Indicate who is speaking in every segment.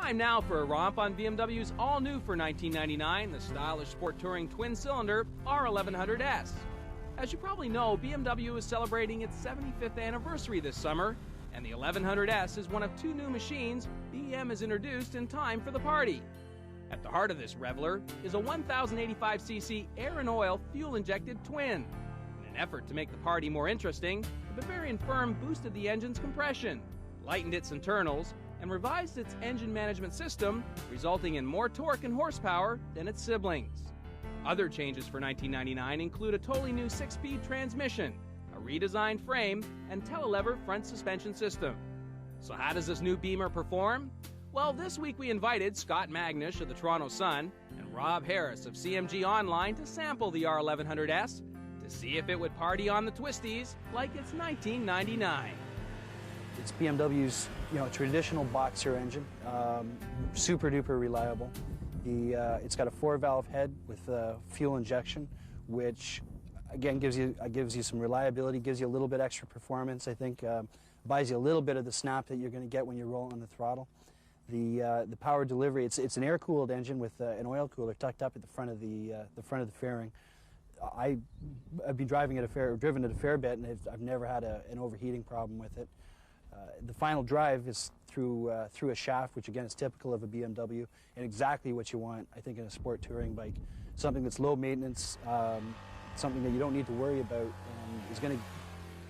Speaker 1: Time now for a romp on BMW's all-new for 1999, the stylish sport touring twin-cylinder R1100S. As you probably know, BMW is celebrating its 75th anniversary this summer, and the 1100S is one of two new machines BM has introduced in time for the party. At the heart of this reveler is a 1085cc air and oil fuel-injected twin. In an effort to make the party more interesting, the Bavarian firm boosted the engine's compression, lightened its internals, and revised its engine management system, resulting in more torque and horsepower than its siblings. Other changes for 1999 include a totally new 6-speed transmission, a redesigned frame, and telelever front suspension system. So how does this new Beamer perform? Well, this week we invited Scott Magnish of the Toronto Sun and Rob Harris of CMG Online to sample the R1100S to see if it would party on the twisties like it's 1999.
Speaker 2: It's BMW's, traditional Boxer engine, super duper reliable. It's got a 4-valve head with fuel injection, which again gives you some reliability, gives you a little bit extra performance. I think buys you a little bit of the snap that you're going to get when you're rolling the throttle. The power delivery, it's an air-cooled engine with an oil cooler tucked up at the front of the fairing. I've been driven it a fair bit, and I've never had an overheating problem with it. The final drive is through a shaft, which again is typical of a BMW, and exactly what you want, I think, in a sport touring bike. Something that's low maintenance, something that you don't need to worry about, and is going to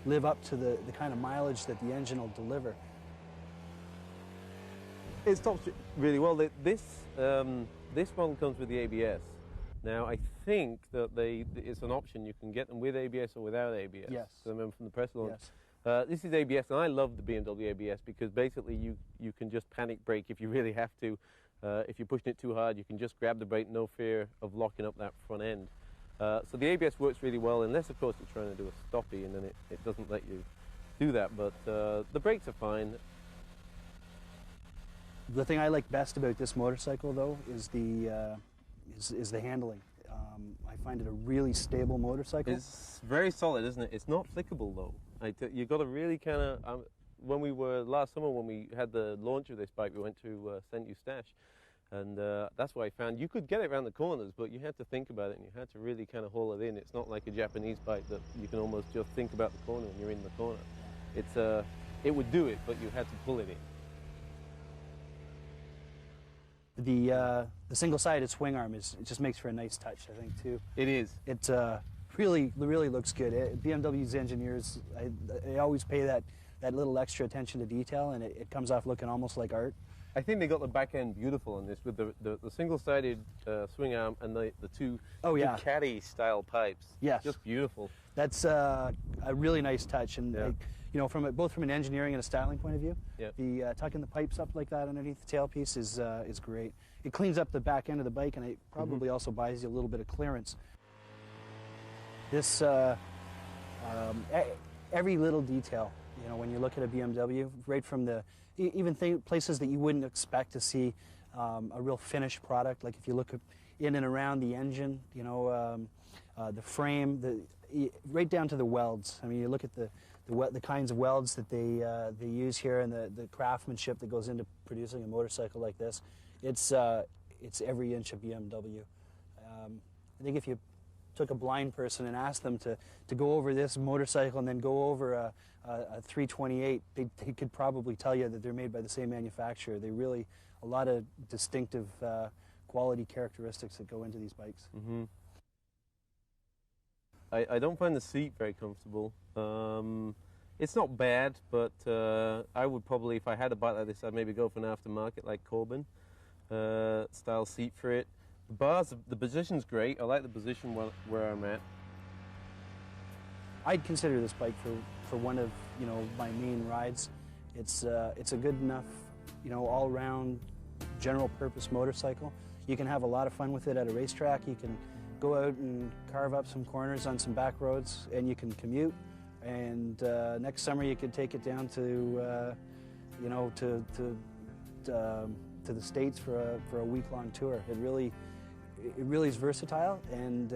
Speaker 2: live up to the kind of mileage that the engine will deliver.
Speaker 3: It stops really well. This model comes with the ABS. Now, I think that it's an option. You can get them with ABS or without ABS.
Speaker 2: Yes.
Speaker 3: I remember from the press launch.
Speaker 2: Yes.
Speaker 3: This is ABS, and I love the BMW ABS because basically you can just panic brake if you really have to. If you're pushing it too hard, you can just grab the brake, no fear of locking up that front end. So the ABS works really well, unless, of course, you're trying to do a stoppie, and then it doesn't let you do that. But the brakes are fine.
Speaker 2: The thing I like best about this motorcycle, though, is the handling. I find it a really stable motorcycle.
Speaker 3: It's very solid, isn't it? It's not flickable, though. You've got to really kind of... last summer when we had the launch of this bike, we went to St. Eustache, and that's where I found you could get it around the corners, but you had to think about it, and you had to really kind of haul it in. It's not like a Japanese bike that you can almost just think about the corner when you're in the corner. It would do it, but you had to pull it in.
Speaker 2: The single-sided swing arm it just makes for a nice touch, I think, too.
Speaker 3: It is.
Speaker 2: It really looks good. BMW's engineers, they always pay that little extra attention to detail, and it comes off looking almost like art.
Speaker 3: I think they got the back end beautiful on this with the single-sided swing arm and the two caddy-style pipes.
Speaker 2: Yes.
Speaker 3: Just beautiful.
Speaker 2: That's a really nice touch, and both from an engineering and a styling point of view, the tucking the pipes up like that underneath the tailpiece is great. It cleans up the back end of the bike, and it probably also buys you a little bit of clearance. This every little detail, when you look at a BMW, right from even places that you wouldn't expect to see a real finished product, like if you look in and around the engine, the frame, right down to the welds. I mean, you look at the kinds of welds that they use here, and the craftsmanship that goes into producing a motorcycle like this. It's every inch of BMW. I think if you took a blind person and asked them to go over this motorcycle and then go over a 328, they could probably tell you that they're made by the same manufacturer. A lot of distinctive quality characteristics that go into these bikes.
Speaker 3: Mm-hmm. I don't find the seat very comfortable. It's not bad, but I would probably, if I had a bike like this, I'd maybe go for an aftermarket like Corbin style seat for it. The bars, the position's great. I like the position where I'm at.
Speaker 2: I'd consider this bike for one of my main rides. It's a good enough all-round general-purpose motorcycle. You can have a lot of fun with it at a racetrack. You can go out and carve up some corners on some back roads, and you can commute. And next summer you could take it down to the States for a week-long tour. It really is versatile, and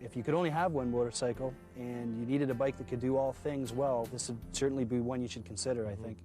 Speaker 2: if you could only have one motorcycle and you needed a bike that could do all things well, this would certainly be one you should consider, I think.